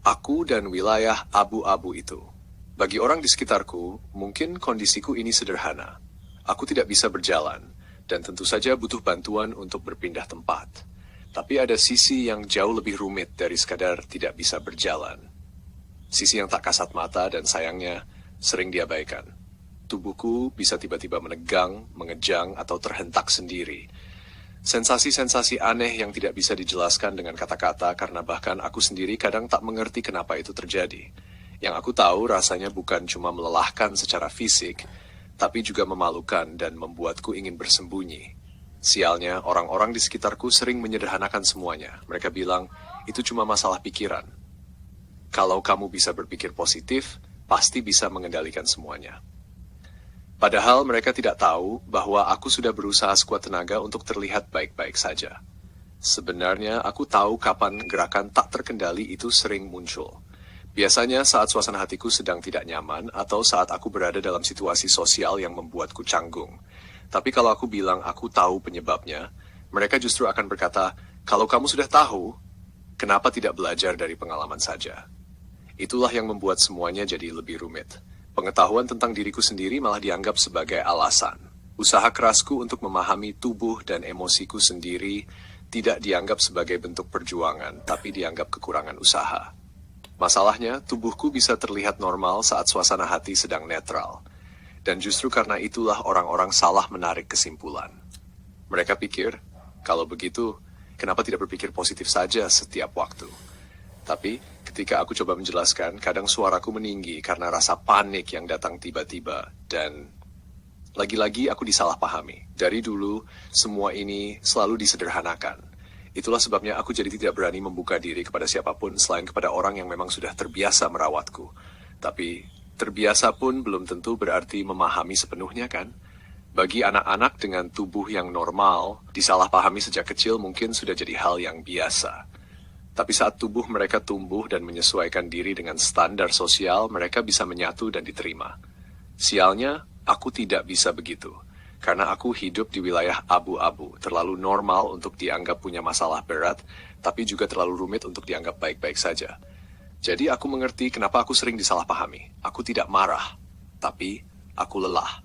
Aku dan wilayah abu-abu itu. Bagi orang di sekitarku, mungkin kondisiku ini sederhana. Aku tidak bisa berjalan, dan tentu saja butuh bantuan untuk berpindah tempat. Tapi ada sisi yang jauh lebih rumit dari sekadar tidak bisa berjalan. Sisi yang tak kasat mata dan sayangnya sering diabaikan. Tubuhku bisa tiba-tiba menegang, mengejang, atau terhentak sendiri. Sensasi-sensasi aneh yang tidak bisa dijelaskan dengan kata-kata karena bahkan aku sendiri kadang tak mengerti kenapa itu terjadi. Yang aku tahu rasanya bukan cuma melelahkan secara fisik, tapi juga memalukan dan membuatku ingin bersembunyi. Sialnya, orang-orang di sekitarku sering menyederhanakan semuanya. Mereka bilang, itu cuma masalah pikiran. Kalau kamu bisa berpikir positif, pasti bisa mengendalikan semuanya. Padahal mereka tidak tahu bahwa aku sudah berusaha sekuat tenaga untuk terlihat baik-baik saja. Sebenarnya aku tahu kapan gerakan tak terkendali itu sering muncul. Biasanya saat suasana hatiku sedang tidak nyaman atau saat aku berada dalam situasi sosial yang membuatku canggung. Tapi kalau aku bilang aku tahu penyebabnya, mereka justru akan berkata, kalau kamu sudah tahu, kenapa tidak belajar dari pengalaman saja? Itulah yang membuat semuanya jadi lebih rumit. Pengetahuan tentang diriku sendiri malah dianggap sebagai alasan. Usaha kerasku untuk memahami tubuh dan emosiku sendiri tidak dianggap sebagai bentuk perjuangan, tapi dianggap kekurangan usaha. Masalahnya, tubuhku bisa terlihat normal saat suasana hati sedang netral. Dan justru karena itulah orang-orang salah menarik kesimpulan. Mereka pikir, kalau begitu, kenapa tidak berpikir positif saja setiap waktu? Tapi, ketika aku coba menjelaskan, kadang suaraku meninggi karena rasa panik yang datang tiba-tiba. Dan lagi-lagi aku disalahpahami. Dari dulu, semua ini selalu disederhanakan. Itulah sebabnya aku jadi tidak berani membuka diri kepada siapapun selain kepada orang yang memang sudah terbiasa merawatku. Tapi, terbiasa pun belum tentu berarti memahami sepenuhnya kan? Bagi anak-anak dengan tubuh yang normal, disalahpahami sejak kecil mungkin sudah jadi hal yang biasa. Tapi saat tubuh mereka tumbuh dan menyesuaikan diri dengan standar sosial, mereka bisa menyatu dan diterima. Sialnya, aku tidak bisa begitu. Karena aku hidup di wilayah abu-abu, terlalu normal untuk dianggap punya masalah berat, tapi juga terlalu rumit untuk dianggap baik-baik saja. Jadi aku mengerti kenapa aku sering disalahpahami. Aku tidak marah, tapi aku lelah.